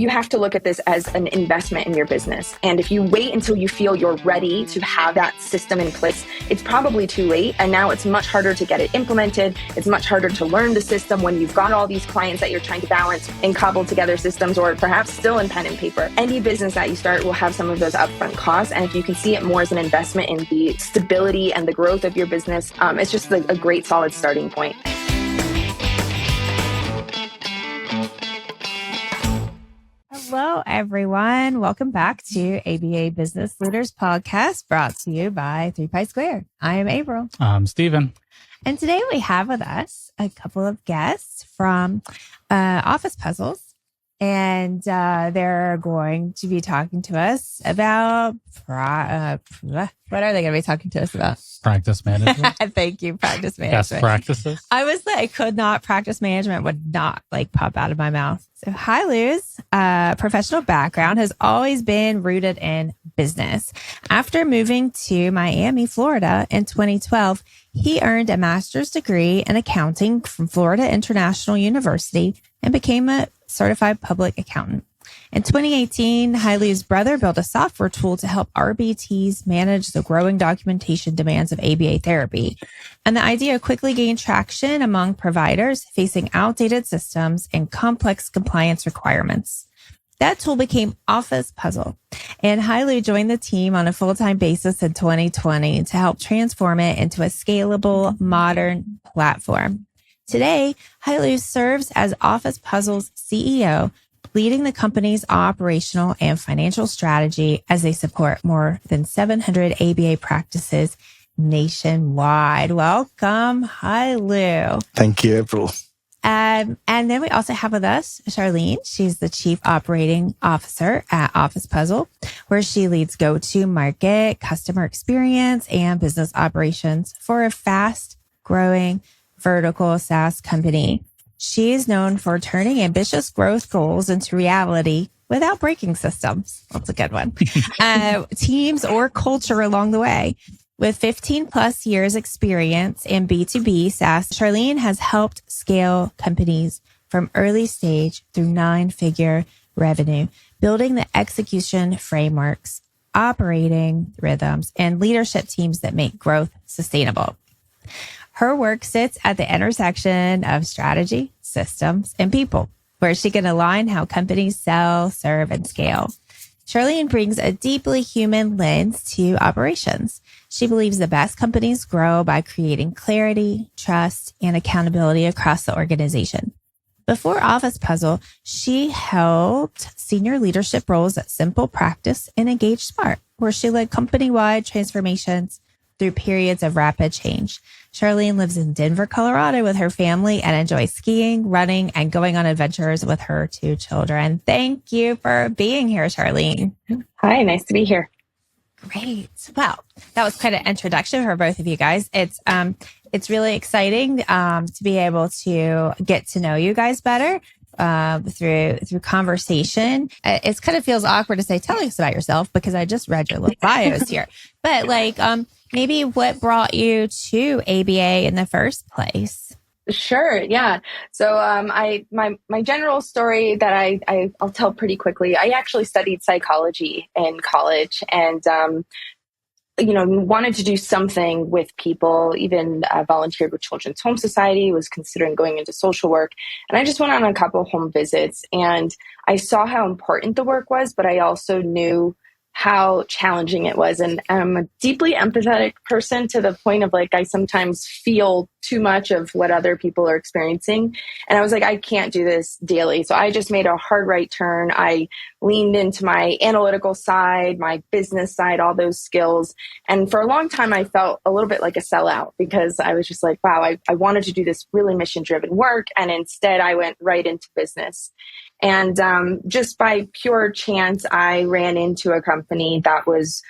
You have to look at this as an investment in your business. And if you wait until you feel you're ready to have that system in place, it's probably too late. And now it's much harder to get it implemented. It's much harder to learn the system when you've got all these clients that you're trying to balance and cobble together systems, or perhaps still in pen and paper. Any business that you start will have some of those upfront costs. And if you can see it more as an investment in the stability and the growth of your business, it's just a great solid starting point. Hello, everyone. Welcome back to ABA Business Leaders Podcast, brought to you by 3 Pi Squared. I am April. I'm Steven. And today we have with us a couple of guests from Office Puzzles. And they're going to be talking to us about, what are they going to be talking to us about? Practice management. Thank you, practice management. Best practices. I could not, practice management would not pop out of my mouth. So Hailu's professional background has always been rooted in business. After moving to Miami, Florida in 2012, he earned a master's degree in accounting from Florida International University and became a certified public accountant. In 2018, Hailu's brother built a software tool to help RBTs manage the growing documentation demands of ABA therapy. And the idea quickly gained traction among providers facing outdated systems and complex compliance requirements. That tool became Office Puzzle, and Hailu joined the team on a full-time basis in 2020 to help transform it into a scalable, modern platform. Today, Hailu serves as Office Puzzle's CEO, leading the company's operational and financial strategy as they support more than 700 ABA practices nationwide. Welcome, Hailu. Thank you, April. And then we also have with us Charlene. She's the Chief Operating Officer at Office Puzzle, where she leads go-to-market, customer experience, and business operations for a fast-growing vertical SaaS company. She is known for turning ambitious growth goals into reality without breaking systems. That's a good one. Teams or culture along the way. With 15 plus years experience in B2B SaaS, Charlene has helped scale companies from early stage through 9-figure revenue, building the execution frameworks, operating rhythms, and leadership teams that make growth sustainable. Her work sits at the intersection of strategy, systems, and people, where she can align how companies sell, serve, and scale. Charlene brings a deeply human lens to operations. She believes the best companies grow by creating clarity, trust, and accountability across the organization. Before Office Puzzle, she held senior leadership roles at Simple Practice and Engage Smart, where she led company-wide transformations through periods of rapid change. Charlene lives in Denver, Colorado with her family and enjoys skiing, running, and going on adventures with her 2 children. Thank you for being here, Charlene. Hi, nice to be here. Great. Well, that was quite an introduction for both of you guys. It's really exciting to be able to get to know you guys better through conversation. It kind of feels awkward to say, tell us about yourself, because I just read your little bios here. But maybe what brought you to ABA in the first place? Sure. Yeah. So, my general story that I'll tell pretty quickly. I actually studied psychology in college and, wanted to do something with people, even volunteered with Children's Home Society, was considering going into social work. And I just went on a couple home visits and I saw how important the work was, but I also knew how challenging it was. And I'm a deeply empathetic person to the point of I sometimes feel too much of what other people are experiencing. And I was like, I can't do this daily. So I just made a hard right turn. I leaned into my analytical side, my business side, all those skills. And for a long time, I felt a little bit like a sellout because I was just like, wow, I wanted to do this really mission-driven work. And instead I went right into business. And just by pure chance, I ran into a company that was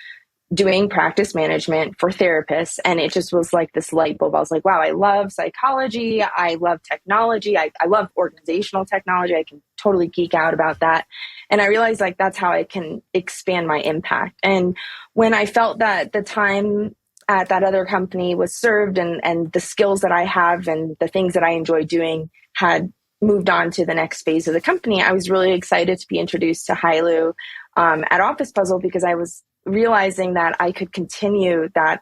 doing practice management for therapists. And it just was like this light bulb. I was like, wow, I love psychology. I love technology. I love organizational technology. I can totally geek out about that. And I realized that's how I can expand my impact. And when I felt that the time at that other company was served and the skills that I have and the things that I enjoy doing had moved on to the next phase of the company, I was really excited to be introduced to Hailu at Office Puzzle, because I was realizing that I could continue that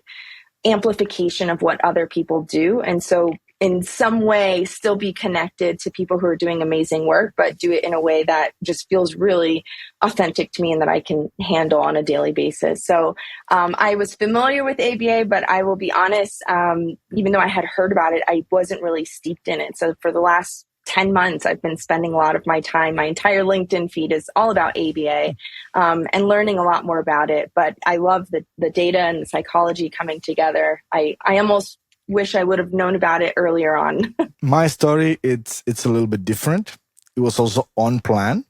amplification of what other people do. And so in some way still be connected to people who are doing amazing work, but do it in a way that just feels really authentic to me and that I can handle on a daily basis. So I was familiar with ABA, but I will be honest, even though I had heard about it, I wasn't really steeped in it. So for the last 10 months, I've been spending a lot of my time. My entire LinkedIn feed is all about ABA and learning a lot more about it. But I love the data and the psychology coming together. I almost wish I would have known about it earlier on. My story, it's a little bit different. It was also on plan.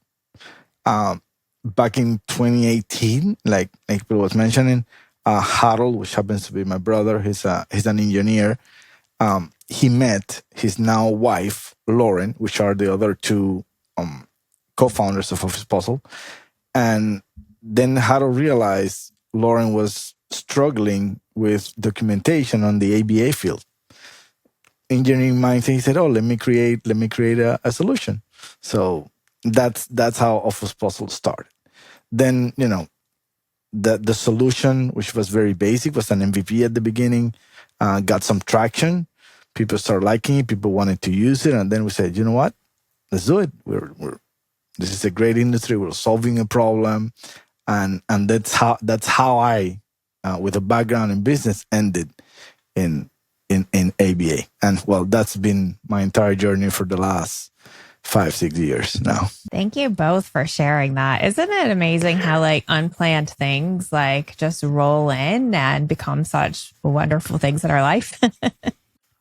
Back in 2018, like Bill was mentioning, Harold, which happens to be my brother, he's an engineer. He met his now wife, Lauren, which are the other two co-founders of Office Puzzle. And then Harold realized Lauren was struggling with documentation on the ABA field. Engineering mindset, he said, "Oh, let me create a solution." So that's how Office Puzzle started. Then, the solution, which was very basic, was an MVP at the beginning, got some traction. People started liking it. People wanted to use it. And then we said, you know what? Let's do it. This is a great industry. We're solving a problem. And that's how I, with a background in business, ended in ABA. And well, that's been my entire journey for the last 5-6 years now. Thank you both for sharing that. Isn't it amazing how unplanned things just roll in and become such wonderful things in our life?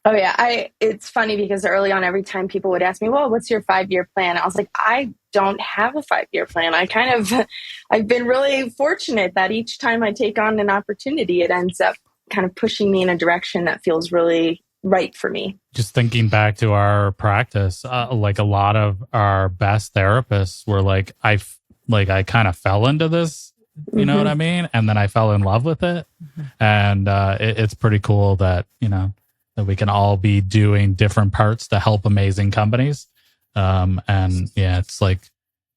Oh yeah, it's funny because early on, every time people would ask me, "Well, what's your 5-year plan?" I was like, I don't have a 5-year plan. I've been really fortunate that each time I take on an opportunity, it ends up kind of pushing me in a direction that feels really right for me. Just thinking back to our practice, a lot of our best therapists were I kind of fell into this, you know what I mean? And then I fell in love with it. And it's pretty cool that, that we can all be doing different parts to help amazing companies. And yeah, it's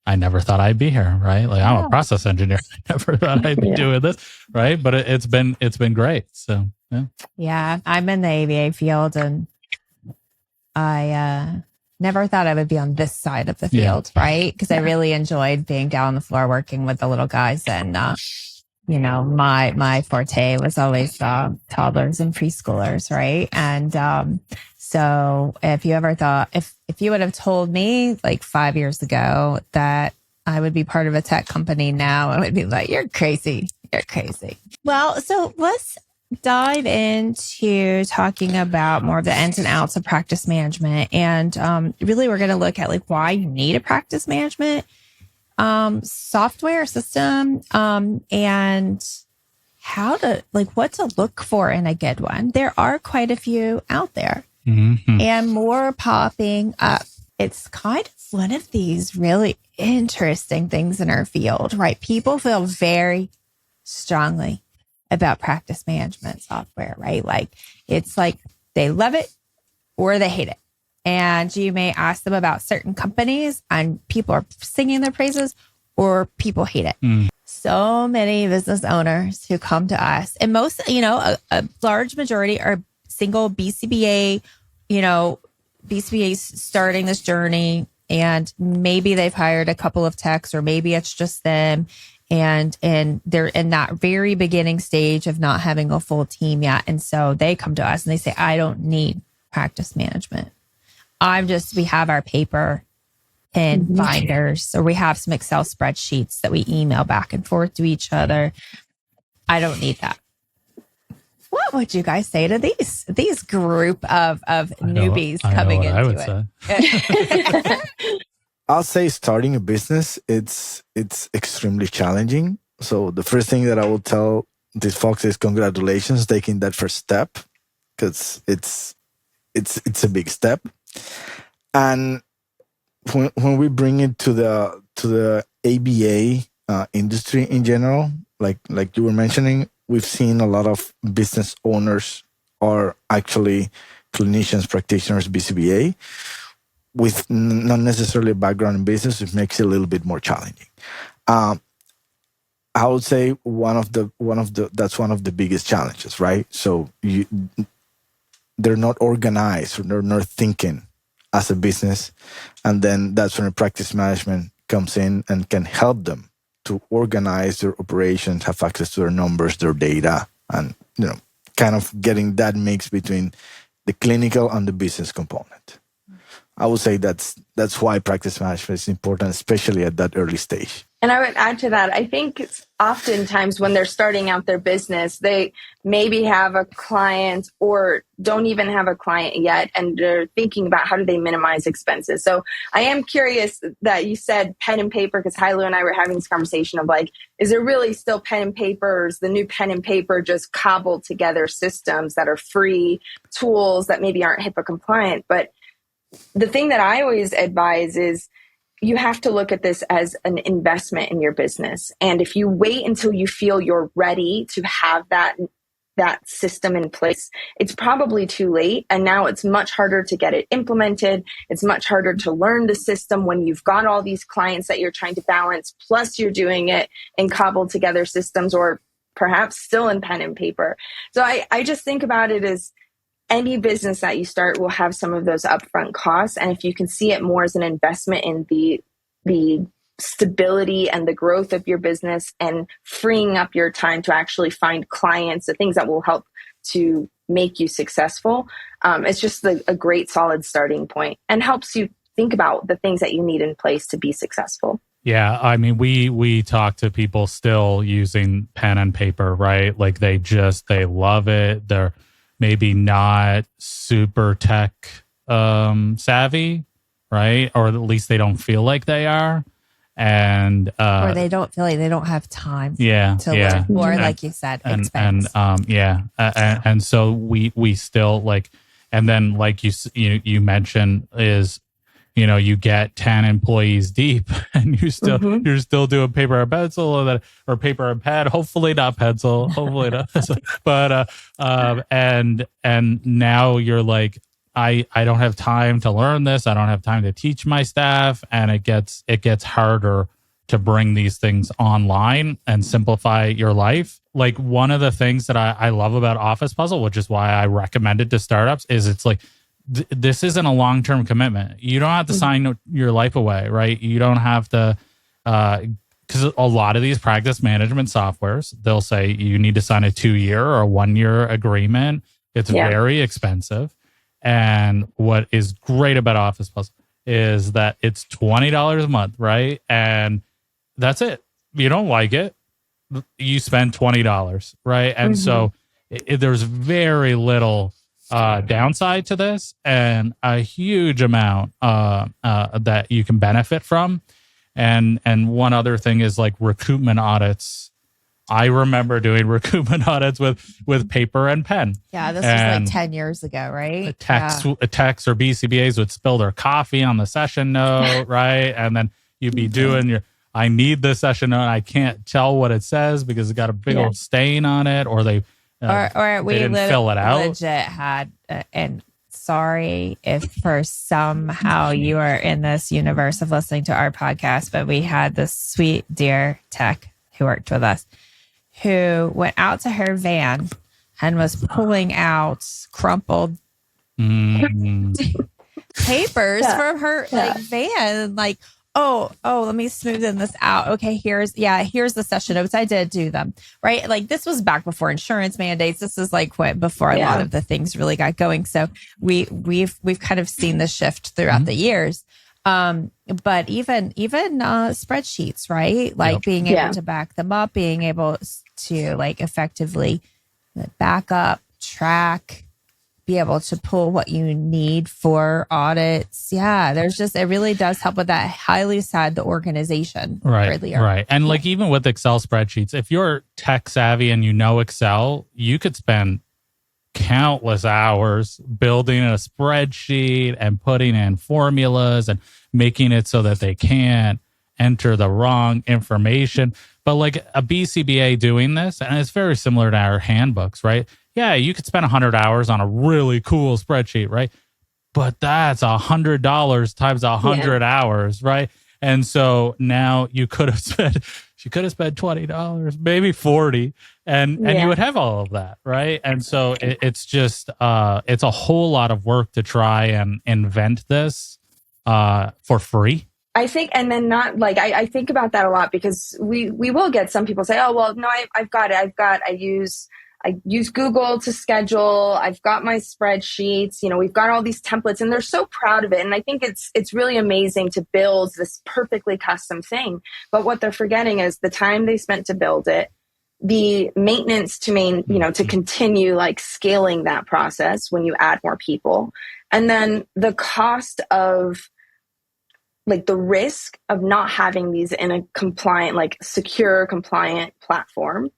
I never thought I'd be here, right? I'm a process engineer. I never thought I'd be doing this, right? But it's been great. So yeah. Yeah, I'm in the ABA field, and I never thought I would be on this side of the field, right? Because I really enjoyed being down on the floor working with the little guys, and my forte was always toddlers and preschoolers, right? And so if you ever thought, if you would have told me 5 years ago that I would be part of a tech company now, I would be like, you're crazy. You're crazy. Well, so let's dive into talking about more of the ins and outs of practice management. And really, we're going to look at why you need a practice management software system, and how to what to look for in a good one. There are quite a few out there, and more popping up. It's kind of one of these really interesting things in our field, right? People feel very strongly about practice management software, right? It's they love it or they hate it. And you may ask them about certain companies and people are singing their praises, or people hate it. So many business owners who come to us, and most, a large majority are single BCBA, BCBAs starting this journey, and maybe they've hired a couple of techs, or maybe it's just them. And they're in that very beginning stage of not having a full team yet. And so they come to us and they say, I don't need practice management. We have our paper and binders, or we have some Excel spreadsheets that we email back and forth to each other. I don't need that. What would you guys say to these group of newbies coming into it? I'll say starting a business, it's extremely challenging. So the first thing that I will tell these folks is congratulations taking that first step, because it's a big step. And when we bring it to the ABA industry in general, like you were mentioning, we've seen a lot of business owners are actually clinicians, practitioners, BCBA. with not necessarily a background in business, it makes it a little bit more challenging. I would say that's one of the biggest challenges, right? So they're not organized, or they're not thinking as a business, and then that's when practice management comes in and can help them to organize their operations, have access to their numbers, their data, and kind of getting that mix between the clinical and the business component. I would say that's why practice management is important, especially at that early stage. And I would add to that, I think oftentimes when they're starting out their business, they maybe have a client or don't even have a client yet, and they're thinking about how do they minimize expenses. So I am curious that you said pen and paper, because Hailu and I were having this conversation of like, is there really still pen and paper, or is the new pen and paper just cobbled together systems that are free tools that maybe aren't HIPAA compliant? But the thing that I always advise is you have to look at this as an investment in your business. And if you wait until you feel you're ready to have that system in place, it's probably too late. And now it's much harder to get it implemented. It's much harder to learn the system when you've got all these clients that you're trying to balance, plus you're doing it in cobbled together systems, or perhaps still in pen and paper. So I just think about it as any business that you start will have some of those upfront costs. And if you can see it more as an investment in the stability and the growth of your business, and freeing up your time to actually find clients, the things that will help to make you successful, it's just a great solid starting point, and helps you think about the things that you need in place to be successful. Yeah, I mean, we talk to people still using pen and paper, right? Like they love it. They're maybe not super tech savvy, right? Or at least they don't feel like they are. And or they don't feel like they don't have time to learn. Or like you said, expense. And so we still like, and then like you mentioned is, you get 10 employees deep, and you're still doing paper and pencil, or paper and pen. Hopefully not pencil. Hopefully not. But and now you're like, I don't have time to learn this. I don't have time to teach my staff, and it gets harder to bring these things online and simplify your life. Like one of the things that I love about Office Puzzle, which is why I recommend it to startups, is it's like, this isn't a long-term commitment. You don't have to sign your life away, right? You don't have to, because a lot of these practice management softwares, they'll say you need to sign a 2-year or a 1-year agreement. It's very expensive. And what is great about Office Puzzle is that it's $20 a month, right? And that's it. You don't like it, you spend $20, right? And so there's very little downside to this, and a huge amount that you can benefit from. And one other thing is like recoupment audits. I remember doing recoupment audits with paper and pen. Yeah, this was like 10 years ago, right? Techs or BCBAs would spill their coffee on the session note, right? And then you'd be doing I need this session note. I can't tell what it says because it got a big old stain on it, or they we didn't fill it out. Legit had, and sorry if for somehow you are in this universe of listening to our podcast, but we had this sweet dear tech who worked with us, who went out to her van and was pulling out crumpled papers from her van, like, oh, let me smoothen this out. Okay, here's the session notes. I did do them, right? Like this was back before insurance mandates. This is like before a lot of the things really got going. So we've kind of seen the shift throughout the years. But even spreadsheets, right? Like being able to back them up, being able to like effectively back up, track, be able to pull what you need for audits. Yeah, it really does help with that. Highly said the organization. Right. And like even with Excel spreadsheets, if you're tech savvy and you know Excel, you could spend countless hours building a spreadsheet and putting in formulas and making it so that they can't enter the wrong information. But like a BCBA doing this, and it's very similar to our handbooks, right? Yeah, you could spend 100 hours on a really cool spreadsheet, right? but that's $100 times 100 hours, right? And so now she could have spent $20, maybe 40, and you would have all of that, right? And so it's just it's a whole lot of work to try and invent this for free. I think, and then not like, I think about that a lot, because we will get some people say, oh, well, no, I've got it. I use Google to schedule. I've got my spreadsheets, we've got all these templates, and they're so proud of it. And I think it's really amazing to build this perfectly custom thing. But what they're forgetting is the time they spent to build it, the maintenance to continue like scaling that process when you add more people. And then the cost of like the risk of not having these in a compliant, like secure, compliant platform.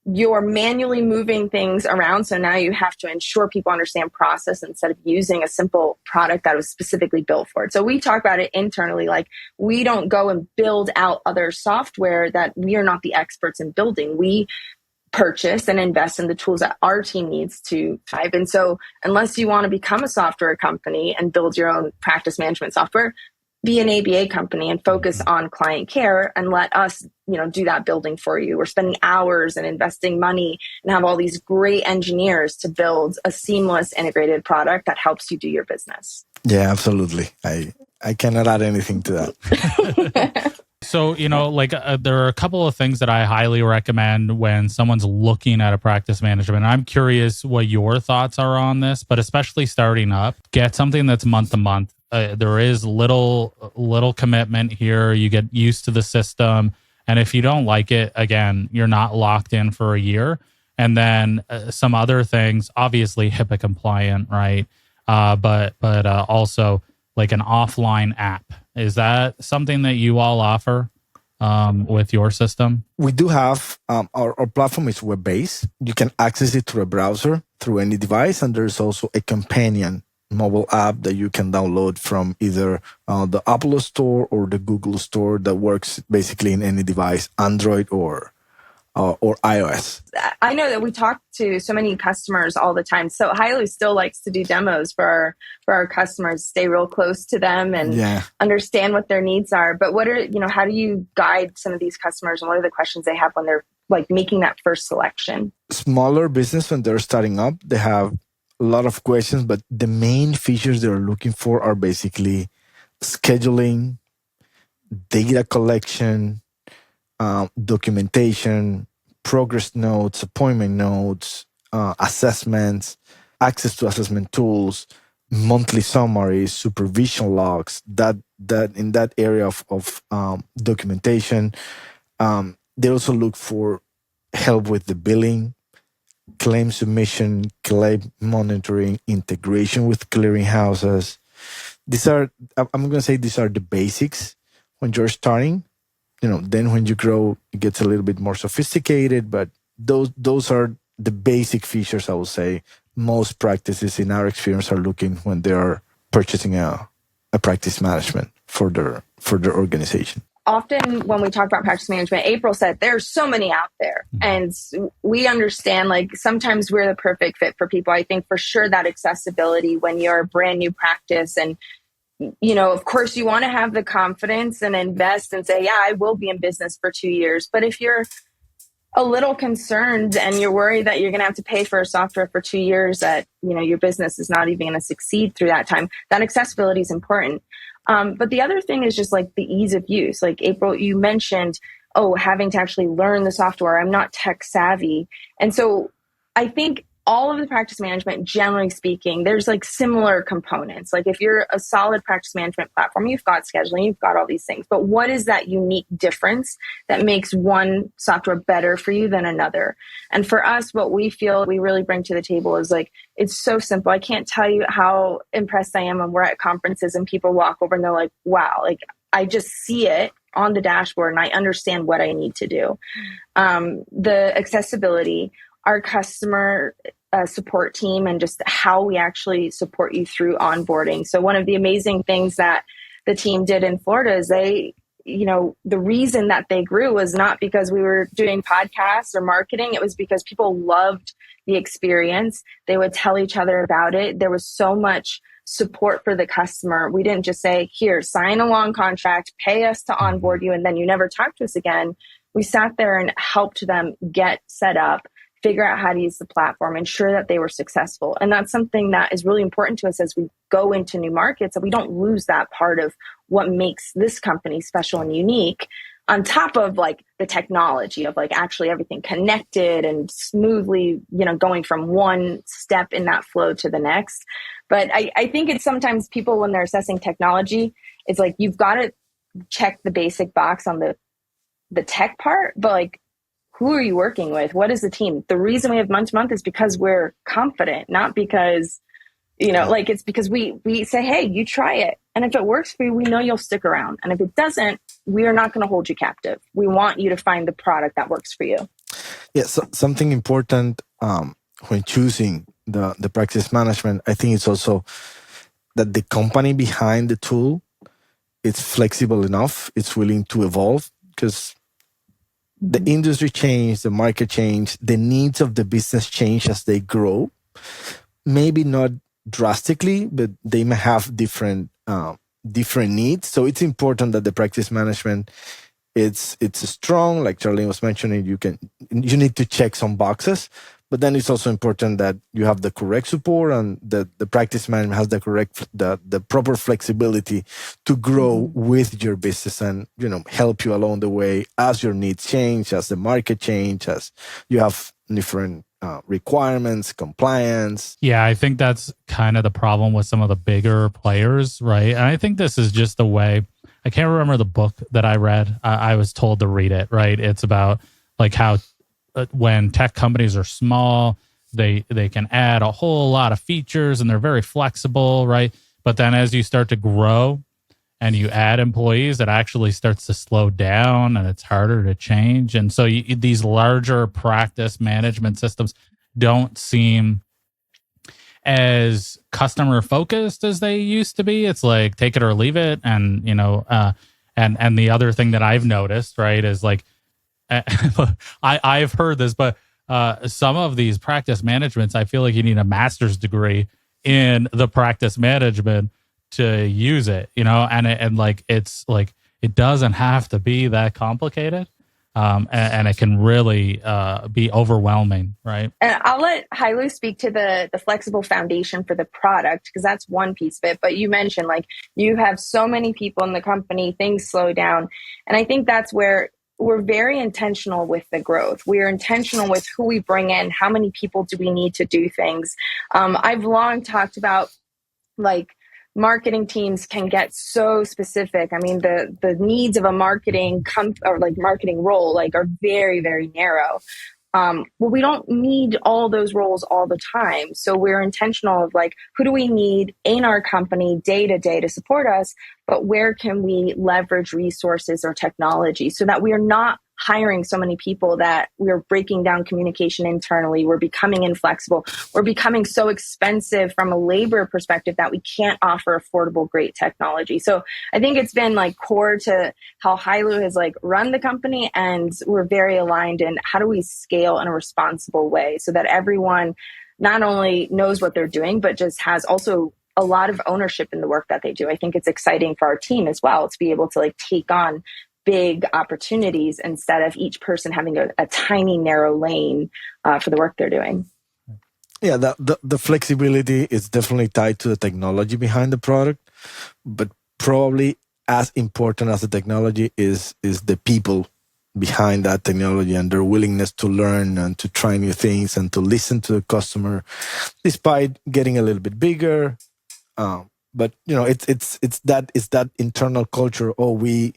You're manually moving things around. So now you have to ensure people understand process instead of using a simple product that was specifically built for it. So we talk about it internally, like we don't go and build out other software that we are not the experts in building. We purchase and invest in the tools that our team needs to thrive. And so unless you want to become a software company and build your own practice management software, be an ABA company and focus on client care and let us, do that building for you. We're spending hours and investing money and have all these great engineers to build a seamless integrated product that helps you do your business. Yeah, absolutely. I cannot add anything to that. So, there are a couple of things that I highly recommend when someone's looking at a practice management. I'm curious what your thoughts are on this, but especially starting up, get something that's month to month. There is little commitment here. You get used to the system. And if you don't like it, again, you're not locked in for a year. And then some other things, obviously HIPAA compliant, right? But also like an offline app. Is that something that you all offer with your system? We do have, our platform is web-based. You can access it through a browser, through any device. And there's also a companion mobile app that you can download from either the Apple Store or the Google Store that works basically in any device, Android or iOS. I know that we talk to so many customers all the time. So Hailu still likes to do demos for our customers, stay real close to them and understand what their needs are. But how do you guide some of these customers, and what are the questions they have when they're like making that first selection? Smaller business, when they're starting up, they have a lot of questions, but the main features they're looking for are basically scheduling, data collection, documentation, progress notes, appointment notes, assessments, access to assessment tools, monthly summaries, supervision logs. That in that area of documentation, they also look for help with the billing, claim submission, claim monitoring, integration with clearinghouses. I'm going to say these are the basics when you're starting. Then when you grow, it gets a little bit more sophisticated, but those are the basic features, I will say, most practices in our experience are looking when they are purchasing a practice management for their organization. Often when we talk about practice management, April said there's so many out there, and we understand like sometimes we're the perfect fit for people. I think for sure that accessibility when you're a brand new practice, and of course you want to have the confidence and invest and say, yeah, I will be in business for 2 years. But if you're a little concerned and you're worried that you're going to have to pay for a software for 2 years that, your business is not even going to succeed through that time, that accessibility is important. But the other thing is just like the ease of use. Like April, you mentioned, having to actually learn the software. I'm not tech savvy. And so I think all of the practice management, generally speaking, there's like similar components. Like if you're a solid practice management platform, you've got scheduling, you've got all these things. But what is that unique difference that makes one software better for you than another? And for us, what we feel we really bring to the table is like, it's so simple. I can't tell you how impressed I am when we're at conferences and people walk over and they're like, wow, like I just see it on the dashboard and I understand what I need to do. The accessibility, our customer support team, and just how we actually support you through onboarding. So one of the amazing things that the team did in Florida is they the reason that they grew was not because we were doing podcasts or marketing. It was because people loved the experience. They would tell each other about it. There was so much support for the customer. We didn't just say, here, sign a long contract, pay us to onboard you, and then you never talk to us again. We sat there and helped them get set up, figure out how to use the platform, ensure that they were successful. And that's something that is really important to us as we go into new markets, that we don't lose that part of what makes this company special and unique, on top of like the technology of like actually everything connected and smoothly, going from one step in that flow to the next. But I think it's sometimes people, when they're assessing technology, it's like, you've got to check the basic box on the tech part, but like, who are you working with? What is the team? The reason we have month to month is because we're confident, not because, it's because we say, hey, you try it. And if it works for you, we know you'll stick around. And if it doesn't, we are not going to hold you captive. We want you to find the product that works for you. Yeah, so something important when choosing the practice management, I think it's also that the company behind the tool, it's flexible enough, it's willing to evolve, because the industry change, the market change, the needs of the business change as they grow. Maybe not drastically, but they may have different needs. So it's important that the practice management, it's strong. Like Charlene was mentioning, you need to check some boxes, but then it's also important that you have the correct support and the practice management has the proper flexibility to grow with your business and help you along the way as your needs change, as the market change, as you have different requirements, compliance. Yeah, I think that's kind of the problem with some of the bigger players, right? And I think this is just the way. I can't remember the book that I read. I was told to read it, right? It's about like how when tech companies are small, they can add a whole lot of features and they're very flexible, right? But then as you start to grow and you add employees, it actually starts to slow down and it's harder to change. And so these larger practice management systems don't seem as customer focused as they used to be. It's like take it or leave it. And, and the other thing that I've noticed, right, is like, I've heard this, but some of these practice managements, I feel like you need a master's degree in the practice management to use it, it's like it doesn't have to be that complicated, and it can really be overwhelming, right? And I'll let Hailu speak to the flexible foundation for the product, because that's one piece of it. But you mentioned like you have so many people in the company, things slow down, and I think that's where we're very intentional with the growth. We are intentional with who we bring in, how many people do we need to do things. I've long talked about like marketing teams can get so specific. I mean, the needs of a marketing marketing role are very, very narrow. Well, we don't need all those roles all the time. So we're intentional of like, who do we need in our company day to day to support us, but where can we leverage resources or technology so that we are not hiring so many people that we're breaking down communication internally. We're becoming inflexible. We're becoming so expensive from a labor perspective that we can't offer affordable, great technology. So I think it's been like core to how Hailu has like run the company, and we're very aligned in how do we scale in a responsible way so that everyone not only knows what they're doing, but just has also a lot of ownership in the work that they do. I think it's exciting for our team as well to be able to like take on big opportunities instead of each person having a tiny narrow lane for the work they're doing. Yeah, the flexibility is definitely tied to the technology behind the product, but probably as important as the technology is the people behind that technology and their willingness to learn and to try new things and to listen to the customer, despite getting a little bit bigger. But it's that internal culture. We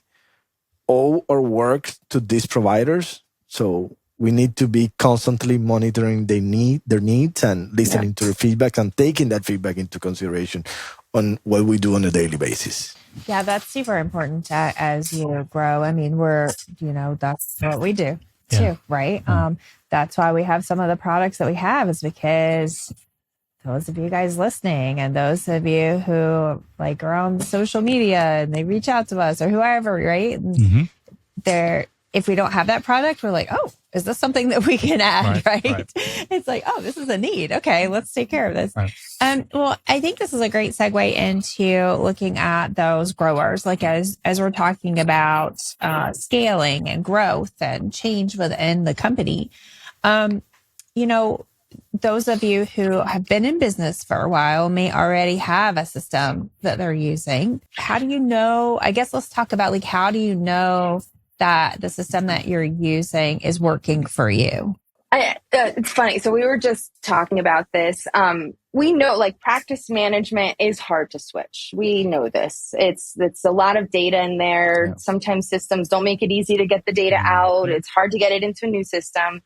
owe our work to these providers, so we need to be constantly monitoring their needs and listening to their feedback and taking that feedback into consideration on what we do on a daily basis. Yeah, that's super important as you grow. I mean, that's what we do too, right? That's why we have some of the products that we have, is because those of you guys listening and those of you who like are on social media and they reach out to us or whoever, right? Mm-hmm. If we don't have that product, we're like, oh, is this something that we can add? Right. It's like, oh, this is a need. Okay, let's take care of this. Right. Well, I think this is a great segue into looking at those growers, like as we're talking about scaling and growth and change within the company. Those of you who have been in business for a while may already have a system that they're using. How do you know? I guess let's talk about how do you know that the system that you're using is working for you? It's funny. So we were just talking about this. We know practice management is hard to switch. We know this. It's a lot of data in there. Yeah. Sometimes systems don't make it easy to get the data out. It's hard to get it into a new system.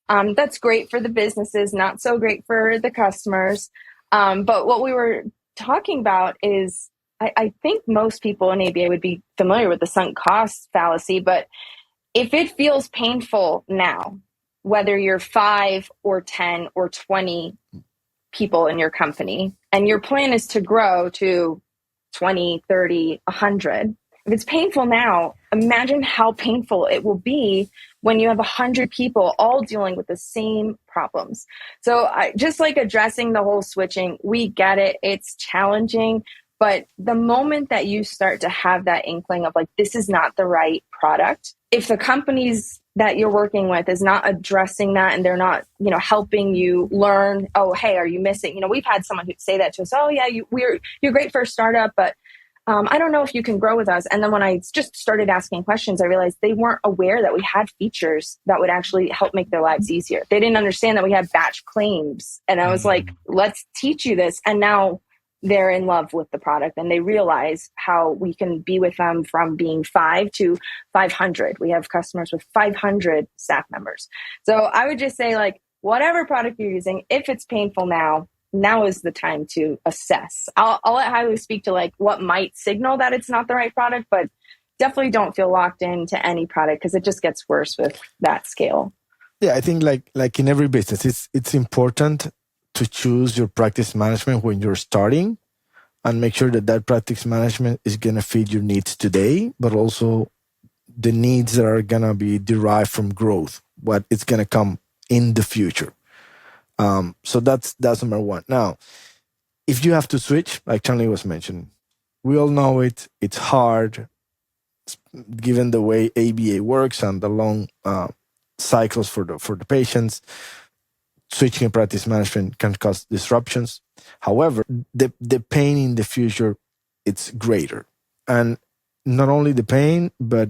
That's great for the businesses, not so great for the customers. But what we were talking about is, I think most people in ABA would be familiar with the sunk cost fallacy, but if it feels painful now, whether you're 5 or 10 or 20 people in your company, and your plan is to grow to 20, 30, 100, if it's painful now, imagine how painful it will be when you have 100 people all dealing with the same problems. So just addressing the whole switching, we get it. It's challenging. But the moment that you start to have that inkling of this is not the right product, if the companies that you're working with is not addressing that and they're not, helping you learn, oh, hey, are you missing? We've had someone who'd say that to us, oh, yeah, you're great for a startup, but I don't know if you can grow with us. And then when I just started asking questions, I realized they weren't aware that we had features that would actually help make their lives easier. They didn't understand that we had batch claims. And I was like, let's teach you this. And now they're in love with the product and they realize how we can be with them from being 5 to 500. We have customers with 500 staff members. So I would just say whatever product you're using, if it's painful now is the time to assess. I'll let Hailu speak to what might signal that it's not the right product, but definitely don't feel locked into any product because it just gets worse with that scale. Yeah, I think like in every business, it's important to choose your practice management when you're starting and make sure that practice management is going to fit your needs today, but also the needs that are going to be derived from growth, what it's going to come in the future. So that's number one. Now, if you have to switch, like Charlene was mentioning, we all know it. It's hard, given the way ABA works and the long cycles for the patients. Switching a practice management can cause disruptions. However, the pain in the future, it's greater. And not only the pain, but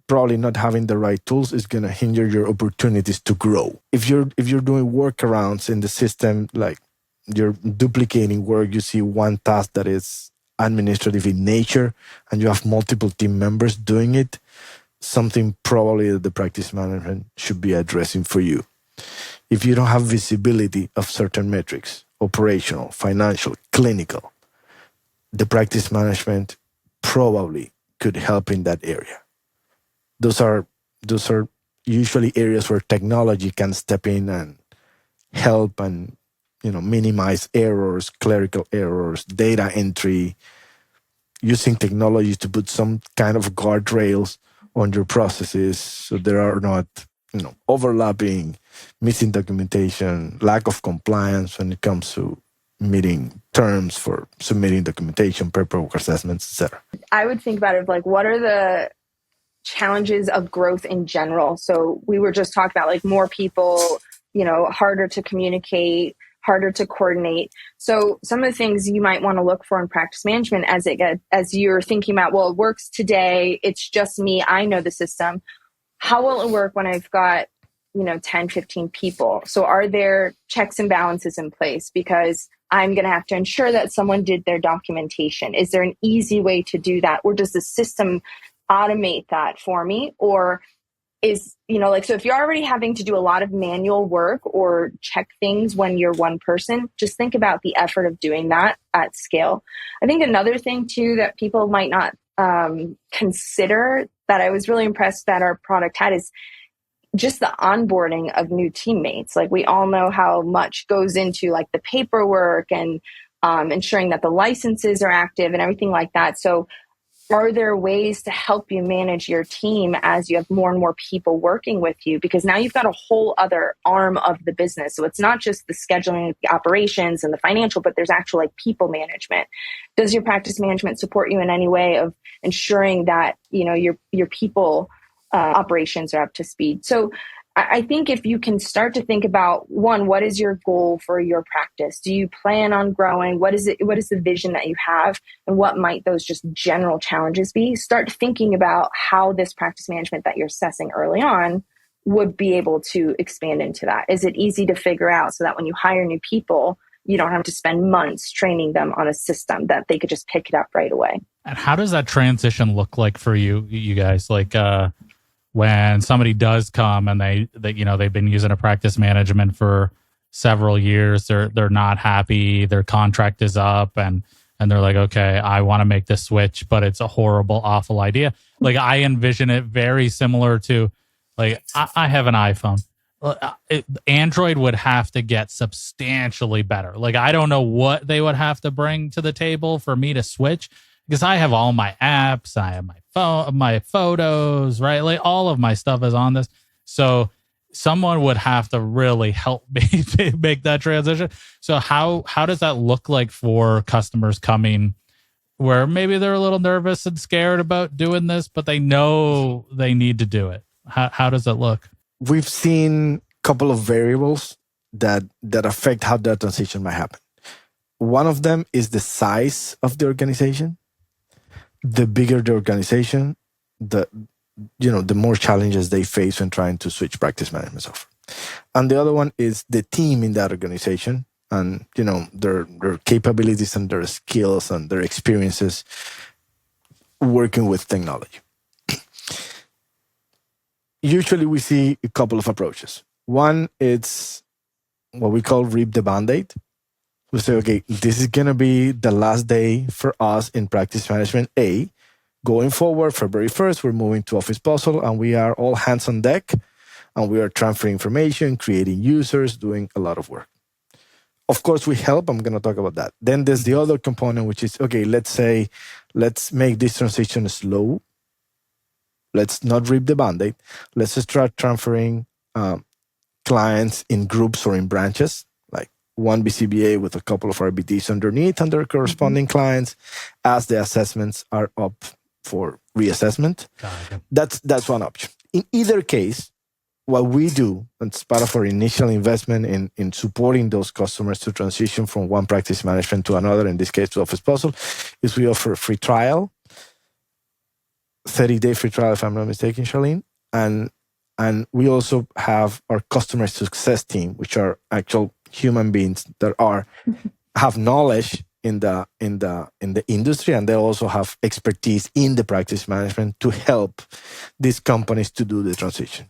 probably not having the right tools is going to hinder your opportunities to grow. If you're doing workarounds in the system, like you're duplicating work, you see one task that is administrative in nature, and you have multiple team members doing it, something probably that the practice management should be addressing for you. If you don't have visibility of certain metrics, operational, financial, clinical, the practice management probably could help in that area. Those are usually areas where technology can step in and help and minimize errors, clerical errors, data entry, using technology to put some kind of guardrails on your processes so there are not overlapping, missing documentation, lack of compliance when it comes to meeting terms for submitting documentation, paperwork assessments, etc. I would think about it what are the challenges of growth in general? So we were just talking about more people, harder to communicate, harder to coordinate. So some of the things you might want to look for in practice management as you're thinking about, well, it works today. It's just me. I know the system. How will it work when I've got, 10, 15 people? So are there checks and balances in place? Because I'm going to have to ensure that someone did their documentation. Is there an easy way to do that? Or does the system automate that for me? Or is, so if you're already having to do a lot of manual work or check things when you're one person, just think about the effort of doing that at scale. I think another thing too that people might not consider that I was really impressed that our product had is just the onboarding of new teammates. Like, we all know how much goes into like the paperwork and ensuring that the licenses are active and everything like that. So are there ways to help you manage your team as you have more and more people working with you? Because now you've got a whole other arm of the business. So it's not just the scheduling, the operations and the financial, but there's actual like people management. Does your practice management support you in any way of ensuring that, you know, your people operations are up to speed? So I think if you can start to think about, one, what is your goal for your practice? Do you plan on growing? What is it? What is the vision that you have? And what might those just general challenges be? Start thinking about how this practice management that you're assessing early on would be able to expand into that. Is it easy to figure out so that when you hire new people, you don't have to spend months training them on a system, that they could just pick it up right away? And how does that transition look like for you guys? Like, when somebody does come and they you know, they've been using a practice management for several years, they're not happy, their contract is up, and they're like, okay, I want to make this switch, but it's a horrible, awful idea. Like, I envision it very similar to, like, I have an iPhone. Android would have to get substantially better. Like, I don't know what they would have to bring to the table for me to switch, because I have all my apps, I have my phone, my photos, right? Like, all of my stuff is on this. So someone would have to really help me make that transition. So how does that look like for customers coming where maybe they're a little nervous and scared about doing this, but they know they need to do it? How does it look? We've seen a couple of variables that affect how that transition might happen. One of them is the size of the organization. The bigger the organization, the more challenges they face when trying to switch practice management software. And the other one is the team in that organization, and, you know, their capabilities and their skills and their experiences working with technology. Usually we see a couple of approaches. One, it's what we call rip the Band-Aid. We say, okay, this is going to be the last day for us in practice management A. Going forward, February 1st, we're moving to Office Puzzle, and we are all hands on deck, and we are transferring information, creating users, doing a lot of work. Of course, we help. I'm going to talk about that. Then there's the other component, which is, okay, let's make this transition slow. Let's not rip the Band-Aid. Let's start transferring clients in groups or in branches, like one BCBA with a couple of RBTs underneath and their corresponding clients, as the assessments are up for reassessment. That's one option. In either case, what we do, and it's part of our initial investment in supporting those customers to transition from one practice management to another, in this case to Office Puzzle, is we offer a free trial, 30-day free trial, if I'm not mistaken, Charlene. And we also have our customer success team, which are actual human beings that have knowledge in the industry, and they also have expertise in the practice management to help these companies to do the transition.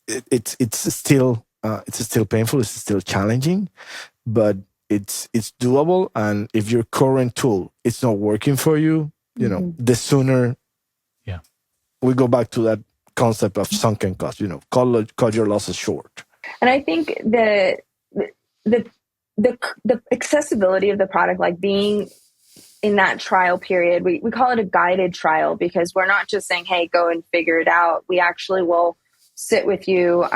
It's still painful, it's still challenging, but it's doable. And if your current tool is not working for you, you know, the sooner we go back to that concept of sunken cost, you know, cut your losses short. And I think the accessibility of the product, like being in that trial period, we call it a guided trial, because we're not just saying, hey, go and figure it out. We actually will sit with you.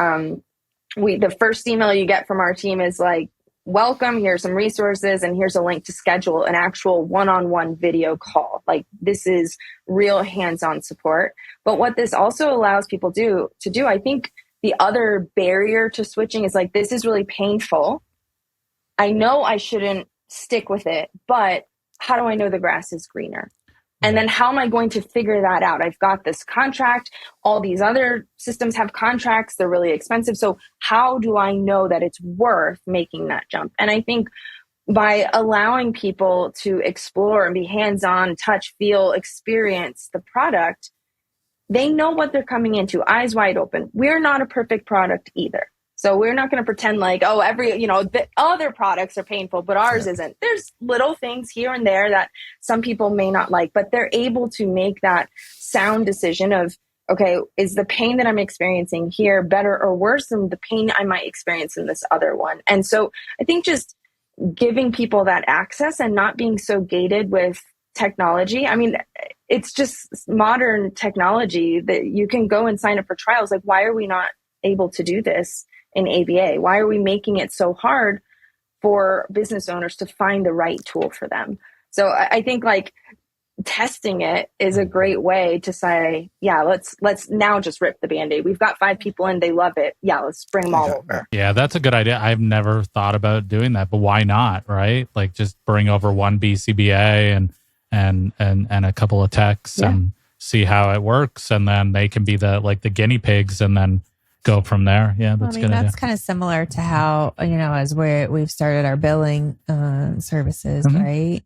The first email you get from our team is like, welcome, here's some resources, and here's a link to schedule an actual one-on-one video call. Like, this is real hands-on support. But what this also allows people to do, I think the other barrier to switching is like, this is really painful. I know I shouldn't stick with it, but how do I know the grass is greener? And then how am I going to figure that out? I've got this contract. All these other systems have contracts. They're really expensive. So how do I know that it's worth making that jump? And I think by allowing people to explore and be hands-on, touch, feel, experience the product, they know what they're coming into, eyes wide open. We're not a perfect product either. So we're not going to pretend like, oh, the other products are painful, but ours isn't. There's little things here and there that some people may not like, but they're able to make that sound decision of, okay, is the pain that I'm experiencing here better or worse than the pain I might experience in this other one? And so I think just giving people that access and not being so gated with technology. I mean, it's just modern technology that you can go and sign up for trials. Like, why are we not able to do this in ABA? Why are we making it so hard for business owners to find the right tool for them? So I think like testing it is a great way to say, yeah, let's now just rip the Band-Aid. We've got 5 people in, they love it. Yeah, let's bring them all over. Yeah, that's a good idea. I've never thought about doing that, but why not, right? Like just bring over one BCBA and a couple of techs and see how it works, and then they can be the guinea pigs and then go from there. Yeah, that's good. That's kind of similar to how, as we've started our billing services, right?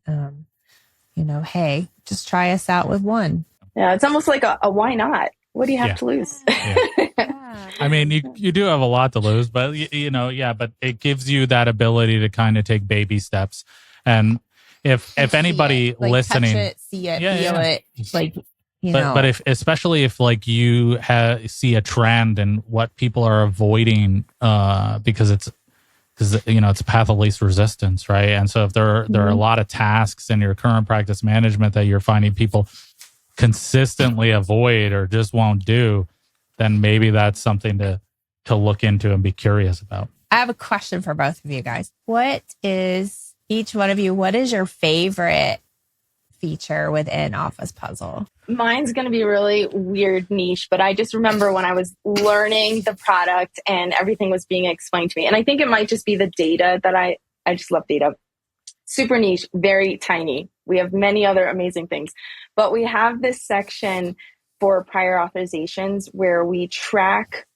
Hey, just try us out with one. Yeah, it's almost like a why not? What do you have to lose? I mean, you do have a lot to lose, but but it gives you that ability to kind of take baby steps. And if anybody listening, touch it, see it, feel it, but especially if like you see a trend and what people are avoiding, because it's a path of least resistance, right? And so if there are a lot of tasks in your current practice management that you're finding people consistently avoid or just won't do, then maybe that's something to look into and be curious about. I have a question for both of you guys. What is your favorite feature within Office Puzzle? Mine's going to be a really weird niche, but I just remember when I was learning the product and everything was being explained to me. And I think it might just be the data that I just love data. Super niche, very tiny. We have many other amazing things, but we have this section for prior authorizations where we track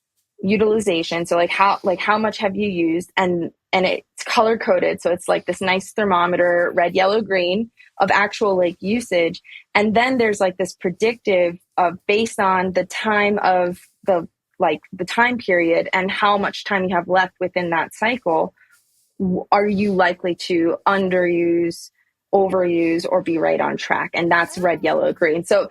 utilization. So how much have you used? And it's color coded. So it's like this nice thermometer, red, yellow, green of actual like usage. And then there's like this predictive of based on the time of the time period and how much time you have left within that cycle, are you likely to underuse, overuse, or be right on track? And that's red, yellow, green. So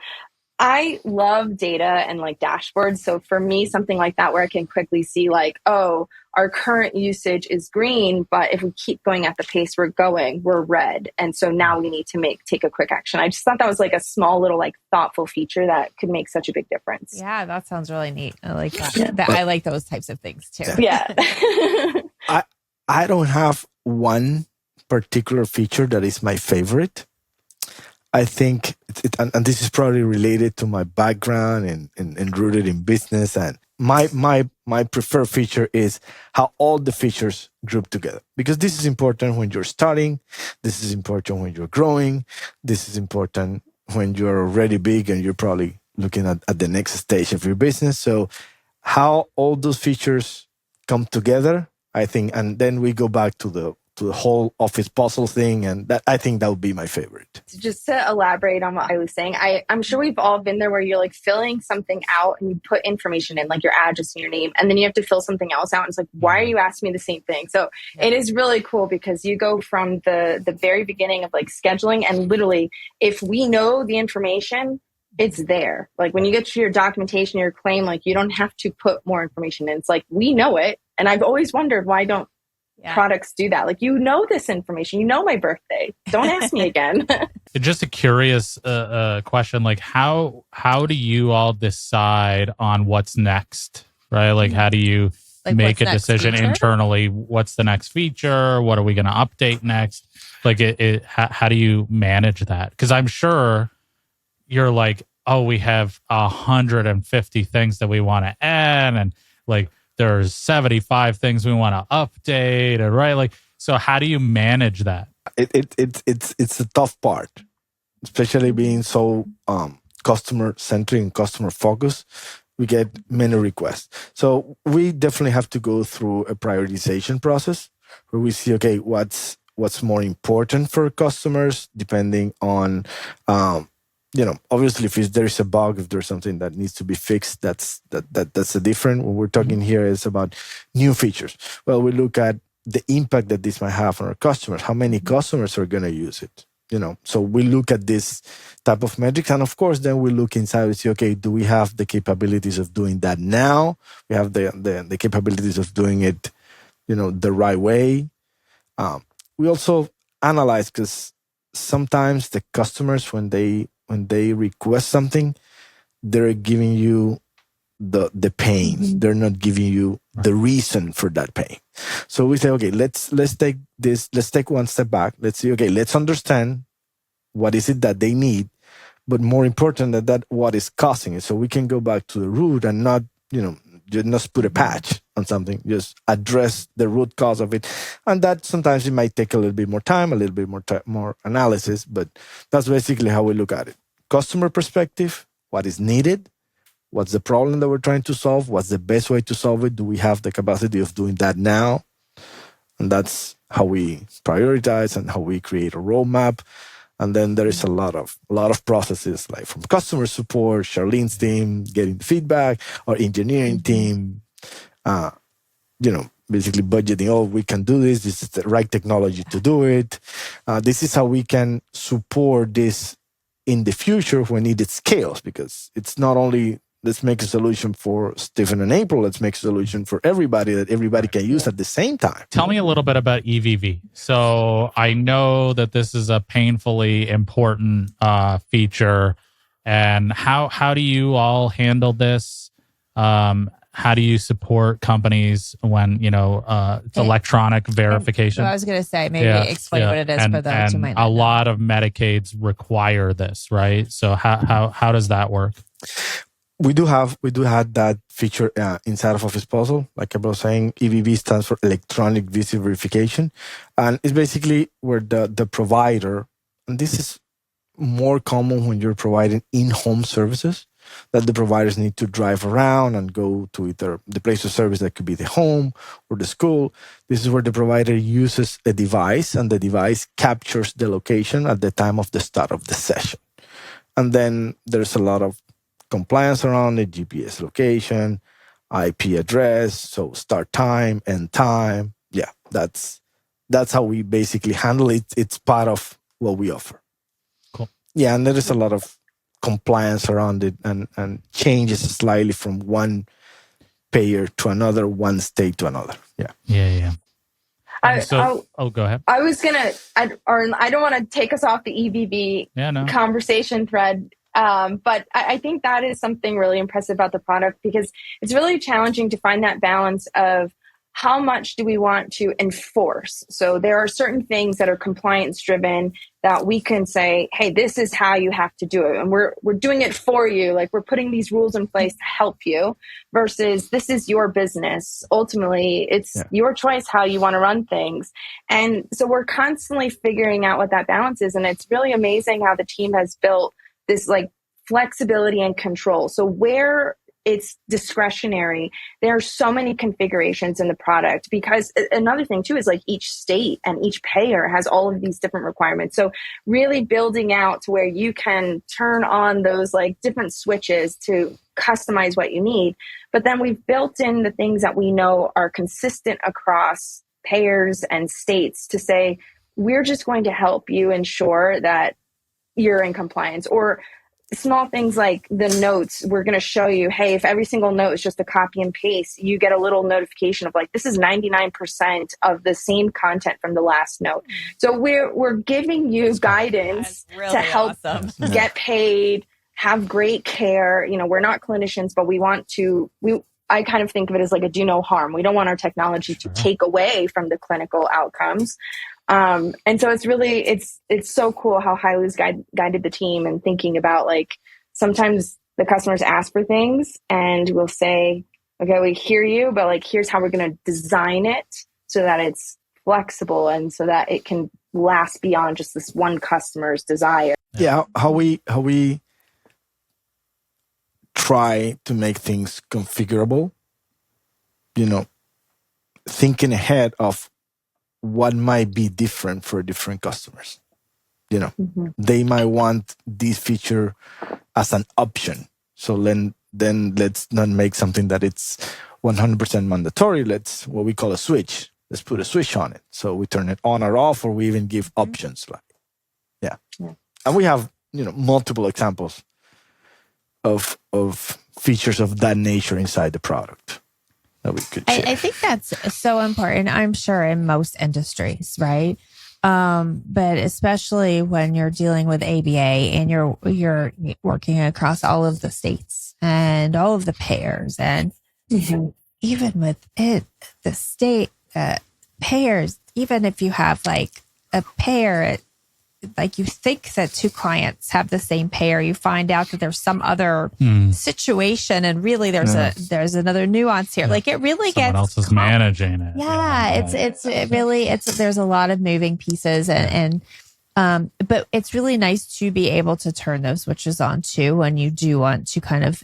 I love data and like dashboards. So for me, something like that where I can quickly see like, oh, our current usage is green, but if we keep going at the pace we're going, we're red. And so now we need to take a quick action. I just thought that was like a small little like thoughtful feature that could make such a big difference. Yeah, that sounds really neat. I like that. I like those types of things too. Yeah. I don't have one particular feature that is my favorite. I think, and this is probably related to my background and rooted in business. And my preferred feature is how all the features group together. Because this is important when you're starting. This is important when you're growing. This is important when you're already big and you're probably looking at the next stage of your business. So how all those features come together, I think, and then we go back to the whole Office Puzzle thing, and that I think that would be my favorite. Just to elaborate on what I was saying, I'm sure we've all been there where you're like filling something out and you put information in, like your address and your name, and then you have to fill something else out. And it's like, why are you asking me the same thing? So it is really cool because you go from the very beginning of like scheduling, and literally, if we know the information, it's there. Like when you get to your documentation, your claim, like you don't have to put more information in. It's like, we know it. And I've always wondered, why don't products do that? Like, you know this information, you know my birthday, don't ask me again. Just a curious question, like how do you all decide on what's next, right? Like how do you make a decision internally? What's the next feature? What are we going to update next? Like how do you manage that? Because I'm sure you're like, oh, we have 150 things that we want to add, and like there's 75 things we want to update, and right? Like, so how do you manage that? It's the tough part, especially being so customer centric and customer focused. We get many requests, so we definitely have to go through a prioritization process where we see, okay, what's more important for customers, depending on obviously, if there is a bug, if there's something that needs to be fixed, that's a different. What we're talking here is about new features. Well, we look at the impact that this might have on our customers. How many customers are going to use it? So we look at this type of metrics, and of course, then we look inside and see, okay, do we have the capabilities of doing that now? We have the capabilities of doing it, the right way. We also analyze, because sometimes the customers, when they request something, they're giving you the pain. Mm-hmm. They're not giving you the reason for that pain. So we say, okay, let's take this. Let's take one step back. Let's see. Okay, let's understand what is it that they need, but more important than that, what is causing it. So we can go back to the root and not, just put a patch on something. Just address the root cause of it, and that sometimes it might take a little bit more time, a little bit more analysis. But that's basically how we look at it. Customer perspective: what is needed? What's the problem that we're trying to solve? What's the best way to solve it? Do we have the capacity of doing that now? And that's how we prioritize and how we create a roadmap. And then there is a lot of processes, like from customer support, Charlene's team, getting the feedback, or engineering team, basically budgeting. Oh, we can do this. This is the right technology to do it. This is how we can support this in the future when it scales, because it's not only let's make a solution for Stephen and April. Let's make a solution for everybody that everybody can use at the same time. Tell me a little bit about EVV. So I know that this is a painfully important feature. And how do you all handle this? How do you support companies when, it's electronic verification? I was going to say, maybe explain what it is for those who might not know. A lot of Medicaids require this, right? So how does that work? We do have that feature inside of Office Puzzle. Like I was saying, EVV stands for Electronic Visit Verification, and it's basically where the provider, and this is more common when you're providing in-home services, that the providers need to drive around and go to either the place of service that could be the home or the school. This is where the provider uses a device, and the device captures the location at the time of the start of the session. And then there's a lot of compliance around it: GPS location, IP address, so start time, end time. Yeah, that's how we basically handle it. It's part of what we offer. Cool. Yeah, and there is a lot of compliance around it, and changes slightly from one payer to another, one state to another. Yeah. Go ahead. I was I don't want to take us off the EVV conversation thread. But I think that is something really impressive about the product, because it's really challenging to find that balance of how much do we want to enforce. So there are certain things that are compliance driven that we can say, hey, this is how you have to do it. And we're doing it for you. Like, we're putting these rules in place to help you, versus this is your business. Ultimately, it's your choice how you want to run things. And so we're constantly figuring out what that balance is. And it's really amazing how the team has built this like flexibility and control. So where it's discretionary, there are so many configurations in the product, because another thing too is like each state and each payer has all of these different requirements. So really building out to where you can turn on those like different switches to customize what you need. But then we've built in the things that we know are consistent across payers and states to say, we're just going to help you ensure that you're in compliance. Or small things like the notes, we're going to show you, hey, if every single note is just a copy and paste, you get a little notification of like, this is 99% of the same content from the last note. So we're giving you guidance really to help get paid, have great care. We're not clinicians, but I kind of think of it as like a do no harm. We don't want our technology to take away from the clinical outcomes. And so it's really, it's so cool how Hailu's guided the team, and thinking about like, sometimes the customers ask for things and we'll say, okay, we hear you, but like, here's how we're going to design it so that it's flexible and so that it can last beyond just this one customer's desire. Yeah. How we try to make things configurable, thinking ahead of what might be different for different customers. They might want this feature as an option. So then let's not make something that it's 100% mandatory. Let's what we call a switch. Let's put a switch on it. So we turn it on or off, or we even give options. Yeah. And we have, multiple examples of features of that nature inside the product that we could share. I think that's so important, I'm sure, in most industries, right? But especially when you're dealing with ABA and you're working across all of the states and all of the payers, and even with the state payers, even if you have like a payer, like you think that two clients have the same payer, you find out that there's some other situation, and really there's another nuance here. Like it really someone else is managing it. It's there's a lot of moving pieces, but it's really nice to be able to turn those switches on too when you do want to kind of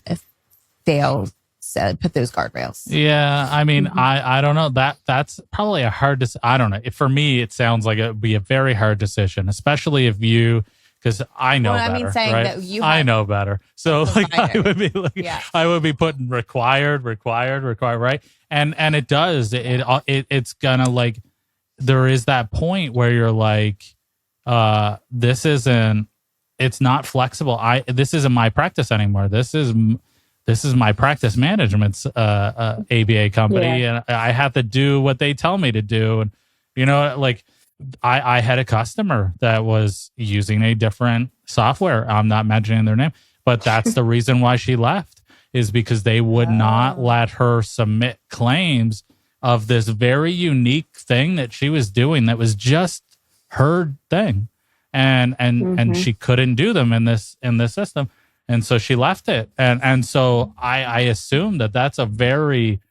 put those guardrails. Yeah, I mean, I don't know. That's probably a hard I don't know. For me, it sounds like it would be a very hard decision, especially if you, because I know better. I mean, saying right? That I know better. So like I would be like, I would be putting required, right? And it does. It's gonna like, there is that point where you're like, it's not flexible. This isn't my practice anymore. This is my practice management's ABA company, and I have to do what they tell me to do. And like I had a customer that was using a different software. I'm not mentioning their name, but that's the reason why she left, is because they would not let her submit claims of this very unique thing that she was doing that was just her thing, and she couldn't do them in this system. And so she left it. And so I assume that's a very,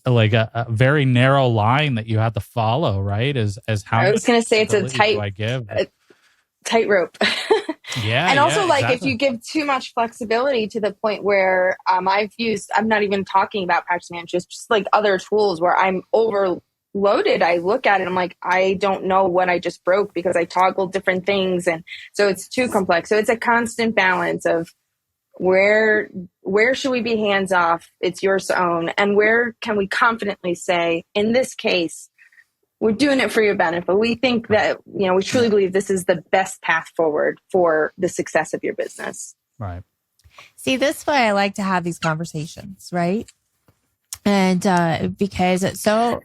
like a very narrow line that you have to follow, right? As how I was going to say it's a tightrope. Yeah. And also exactly. If you give too much flexibility to the point where I'm not even talking about practice managers, just like other tools where I'm overloaded. I look at it, I'm like, I don't know what I just broke because I toggled different things. And so it's too complex. So it's a constant balance of, where should we be hands off? It's yours own. And where can we confidently say, in this case, we're doing it for your benefit. We think that, we truly believe this is the best path forward for the success of your business. Right. See, this is why I like to have these conversations, right? And because it's so,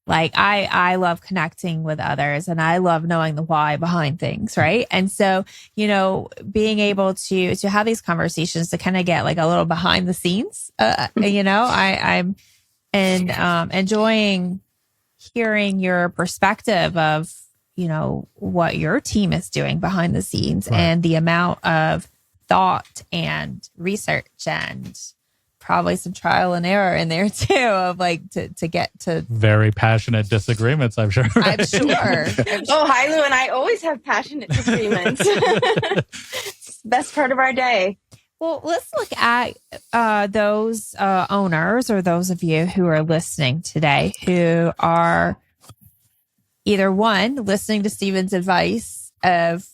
like, I love connecting with others, and I love knowing the why behind things, right? And so, being able to have these conversations to kind of get like a little behind the scenes, I'm enjoying hearing your perspective of, what your team is doing behind the scenes, right, and the amount of thought and research and probably some trial and error in there too, of like to get to very passionate disagreements, I'm sure. Right? I'm sure. Oh, Hailu and I always have passionate disagreements. It's the best part of our day. Well, let's look at those owners, or those of you who are listening today, who are either one, listening to Steven's advice of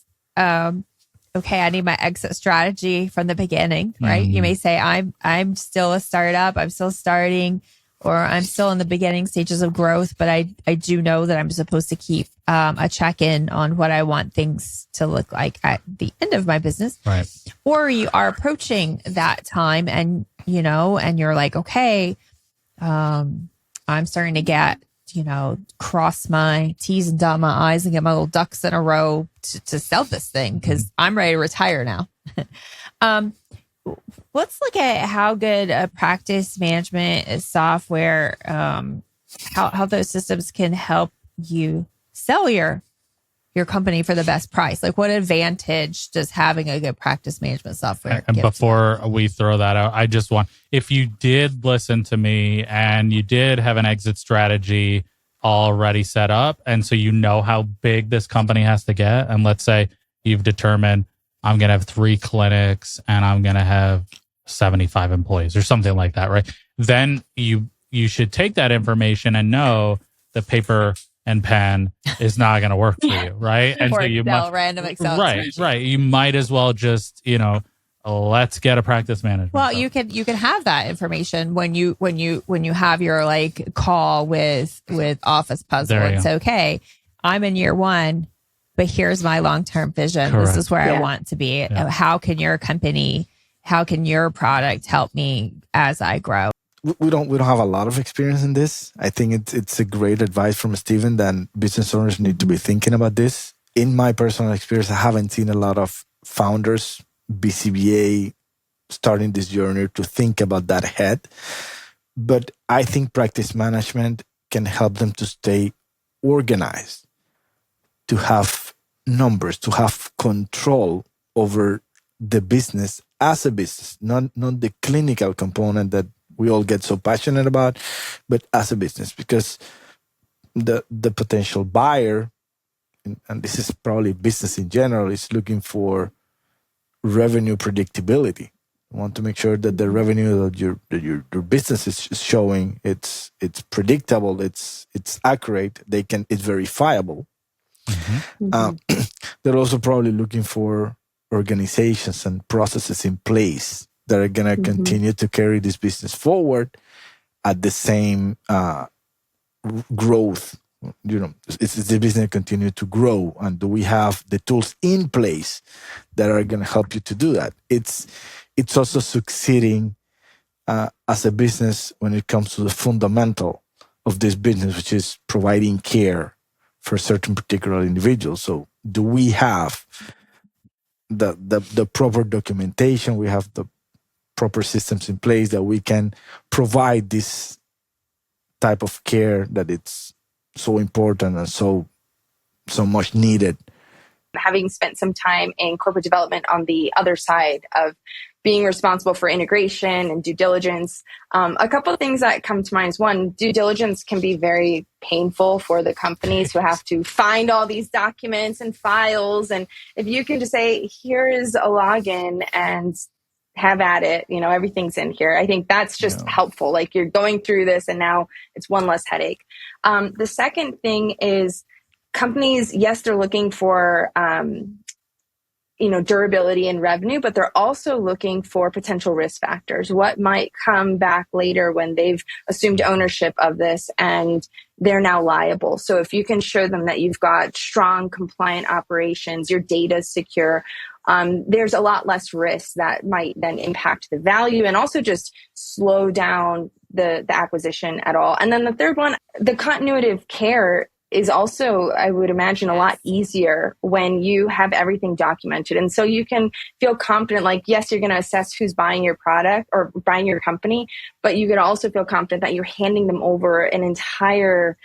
okay, I need my exit strategy from the beginning, right? You may say, I'm still a startup, I'm still starting, or I'm still in the beginning stages of growth, but I do know that I'm supposed to keep a check-in on what I want things to look like at the end of my business. Right. Or you are approaching that time, and and you're like, okay, I'm starting to get, cross my T's and dot my I's and get my little ducks in a row to sell this thing, because I'm ready to retire now. Let's look at how good a practice management software, how those systems can help you sell your company for the best price. Like, what advantage does having a good practice management software and give before we throw that out, I just want, if you did listen to me and you did have an exit strategy already set up, and so how big this company has to get, and let's say you've determined, I'm going to have 3 clinics and I'm going to have 75 employees or something like that, right? Then you should take that information and know the paper and pen is not going to work for you, right? And or so you Excel, random Excel. Right. You might as well just, let's get a practice manager. Well, you can have that information when you have your like call with Office Puzzle. It's okay. I'm in year 1. but here's my long-term vision. Correct. This is where I Yeah. want to be. Yeah. How can your product help me as I grow? We don't have a lot of experience in this. I think it's a great advice from Steven that business owners need to be thinking about this. In my personal experience, I haven't seen a lot of founders, BCBA, starting this journey to think about that ahead. But I think practice management can help them to stay organized, to have numbers, to have control over the business as a business, not the clinical component that we all get so passionate about, but as a business, because the potential buyer, and this is probably business in general, is looking for revenue predictability. You want to make sure that the revenue that your business is showing, it's predictable, it's accurate, it's verifiable. They're also probably looking for organizations and processes in place that are going to continue to carry this business forward at the same growth. Is the business continue to grow, and do we have the tools in place that are going to help you to do that? It's also succeeding as a business when it comes to the fundamental of this business, which is providing care for certain particular individuals. So do we have the proper documentation? We have the proper systems in place that we can provide this type of care that it's so important and so much needed. Having spent some time in corporate development on the other side of being responsible for integration and due diligence, a couple of things that come to mind is, one, due diligence can be very painful for the companies who have to find all these documents and files. And if you can just say, here is a login and have at it, everything's in here. I think that's just helpful. Like, you're going through this and now it's one less headache. The second thing is, companies, yes, they're looking for, durability and revenue, but they're also looking for potential risk factors. What might come back later when they've assumed ownership of this and they're now liable? So if you can show them that you've got strong compliant operations, your data is secure, there's a lot less risk that might then impact the value and also just slow down the acquisition at all. And then the third one, the continuity of care is also, I would imagine, a lot easier when you have everything documented. And so you can feel confident, like, yes, you're going to assess who's buying your product or buying your company, but you can also feel confident that you're handing them over an entire,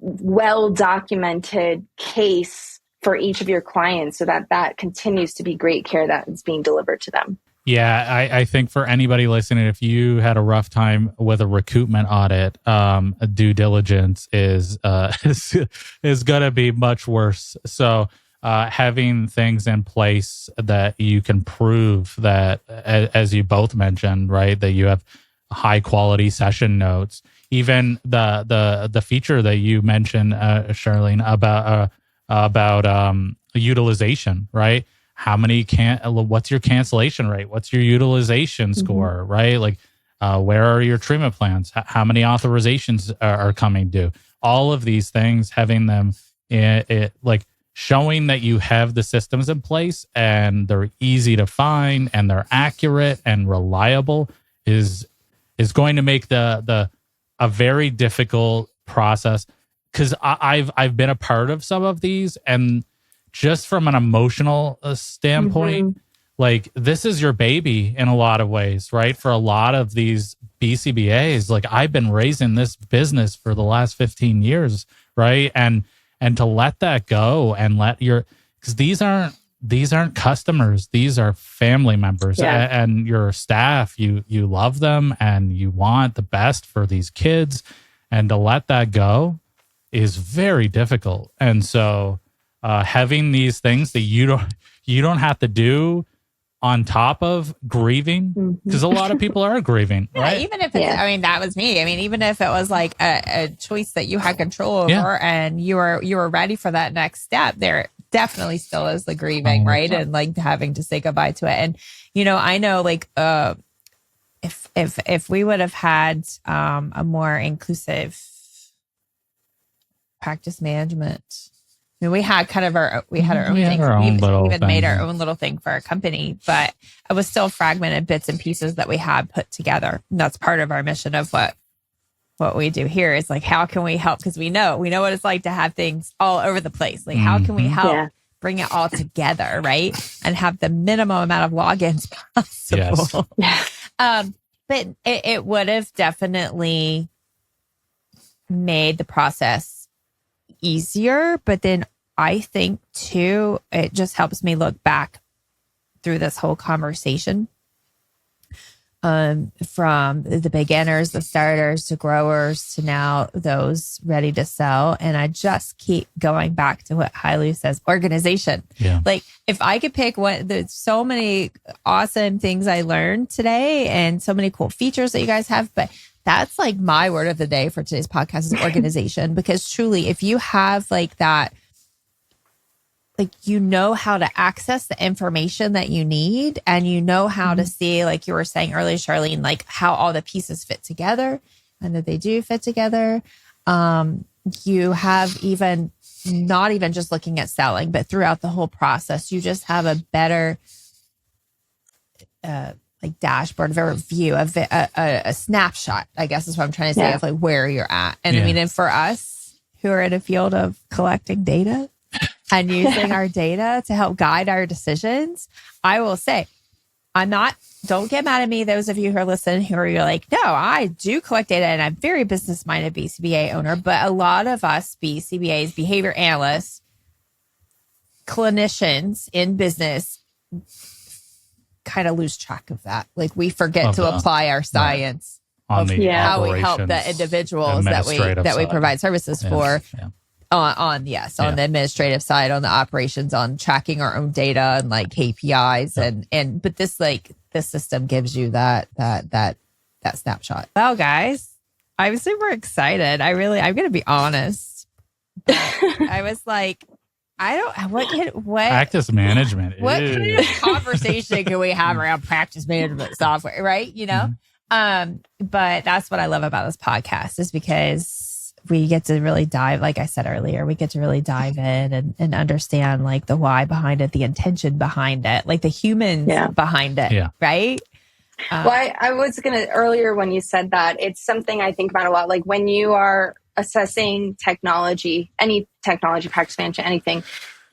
well-documented case for each of your clients, so that continues to be great care that is being delivered to them. Yeah, I think for anybody listening, if you had a rough time with a recoupment audit, due diligence is going to be much worse. So having things in place that you can prove that, as you both mentioned, right, that you have high quality session notes. Even the feature that you mentioned, Charlene, about utilization, right? How many what's your cancellation rate? What's your utilization score, right? Like, where are your treatment plans? How many authorizations are coming due? All of these things, having them like showing that you have the systems in place and they're easy to find and they're accurate and reliable is going to make a very difficult process. Because I've been a part of some of these, and just from an emotional standpoint, like, this is your baby in a lot of ways, right? For a lot of these BCBAs, like, I've been raising this business for the last 15 years, right? And to let that go and because these aren't customers, these are family members, and your staff, you love them and you want the best for these kids, and to let that go is very difficult. And so having these things that you don't have to do on top of grieving, because a lot of people are grieving, right? Even if it's, I mean, that was me. I mean, even if it was like a choice that you had control over and you were ready for that next step, there definitely still is the grieving, right? And like having to say goodbye to it. And, I know, like, if we would have had a more inclusive practice management mean, we had kind of our own We had thing. our own little even thing, made our yeah. own little thing for our company, but it was still fragmented bits and pieces that we had put together. And that's part of our mission of what we do here is like, how can we help? Because we know what it's like to have things all over the place. Like, how can we help bring it all together, right? And have the minimum amount of logins possible. Yes. But it would have definitely made the process easier. But then I think too, it just helps me look back through this whole conversation. From the beginners, the starters, to growers, to now those ready to sell. And I just keep going back to what Hailu says, organization. Yeah. Like, if I could pick one, there's so many awesome things I learned today and so many cool features that you guys have, but that's like my word of the day for today's podcast is organization. Because truly, if you have like that, like, you know how to access the information that you need, and you know how to see, like you were saying earlier, Charlene, like how all the pieces fit together, and that they do fit together. You have even not even just looking at selling, but throughout the whole process, you just have a better like dashboard, of a view of a snapshot, I guess is what I'm trying to say, of like where you're at. And I mean, and for us who are in a field of collecting data and using our data to help guide our decisions, I will say, don't get mad at me, those of you who are listening, you're like, no, I do collect data and I'm very business-minded BCBA owner, but a lot of us BCBAs, behavior analysts, clinicians in business kind of lose track of that. Like, we forget to apply our science on of how we help the individuals that we provide services for. On the administrative side, on the operations, on tracking our own data and like KPIs but this system gives you that snapshot. Well, guys, I'm super excited. I'm going to be honest. I was like, what practice management. What kind of conversation can we have around practice management software, right? You know? But that's what I love about this podcast, is because we get to really dive, like I said earlier, we get to really dive in and understand like the why behind it, the intention behind it, like the humans behind it, right? Well, I was going to, earlier when you said that, it's something I think about a lot. Like, when you are assessing technology, any technology, practice management, anything,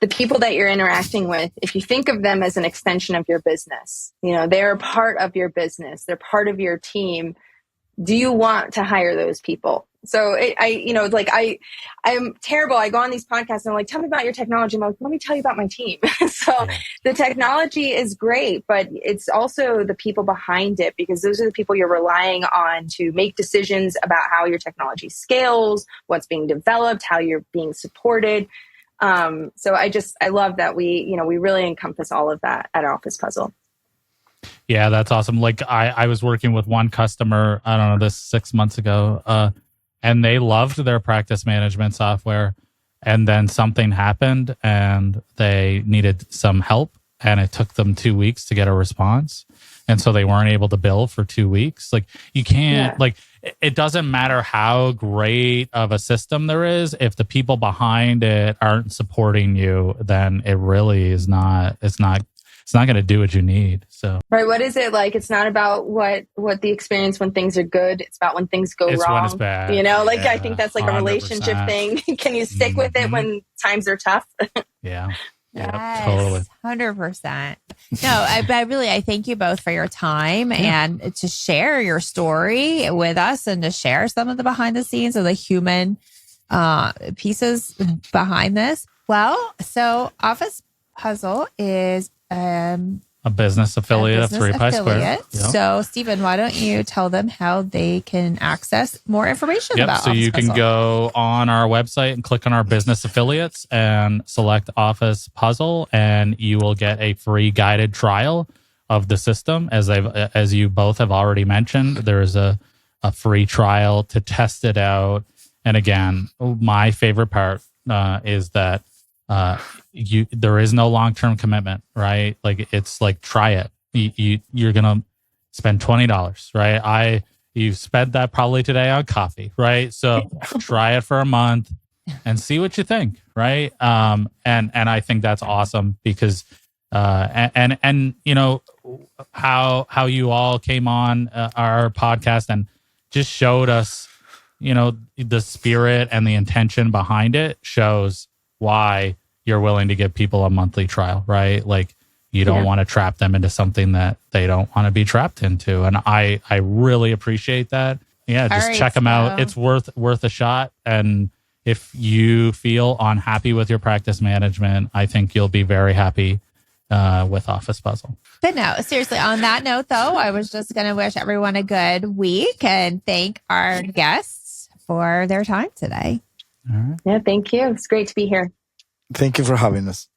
the people that you're interacting with, if you think of them as an extension of your business, you know, they're part of your business, they're part of your team. Do you want to hire those people? So I'm terrible. I go on these podcasts and I'm like, tell me about your technology. I'm like, let me tell you about my team. So the technology is great, but it's also the people behind it, because those are the people you're relying on to make decisions about how your technology scales, what's being developed, how you're being supported. So I love that we really encompass all of that at Office Puzzle. Yeah, that's awesome. Like, I was working with one customer, I don't know, this 6 months ago, and they loved their practice management software. And then something happened and they needed some help, and it took them 2 weeks to get a response. And so they weren't able to bill for 2 weeks. Like, you can't, like, it doesn't matter how great of a system there is. If the people behind it aren't supporting you, then it really is not, it's not going to do what you need. So, right. What is it like? It's not about what the experience when things are good. It's about when things go wrong. When it's bad. You know, like, I think that's like 100%. A relationship thing. Can you stick with it when times are tough? Yeah. Yes, totally. 100%. No, I thank you both for your time and to share your story with us, and to share some of the behind the scenes of the human pieces behind this. Well, so Office Puzzle is a business affiliate of 3Pi Square. Yep. So, Stephen, why don't you tell them how they can access more information about So Office you Puzzle? can go on our website and click on our business affiliates and select Office Puzzle, and you will get a free guided trial of the system. As you both have already mentioned, there is a free trial to test it out. And again, my favorite part is that there is no long-term commitment, right? Like, it's like, try it. You're going to spend $20, right? You spent that probably today on coffee, right? So try it for a month, and see what you think, right? And I think that's awesome because and you know how you all came on our podcast and just showed us, you know, the spirit and the intention behind it shows why you're willing to give people a monthly trial, right? Like you don't want to trap them into something that they don't want to be trapped into. And I really appreciate that. Yeah, just check them out. It's worth a shot. And if you feel unhappy with your practice management, I think you'll be very happy with Office Puzzle. But no, seriously, on that note, though, I was just going to wish everyone a good week and thank our guests for their time today. All right. Yeah, thank you. It's great to be here. Thank you for having us.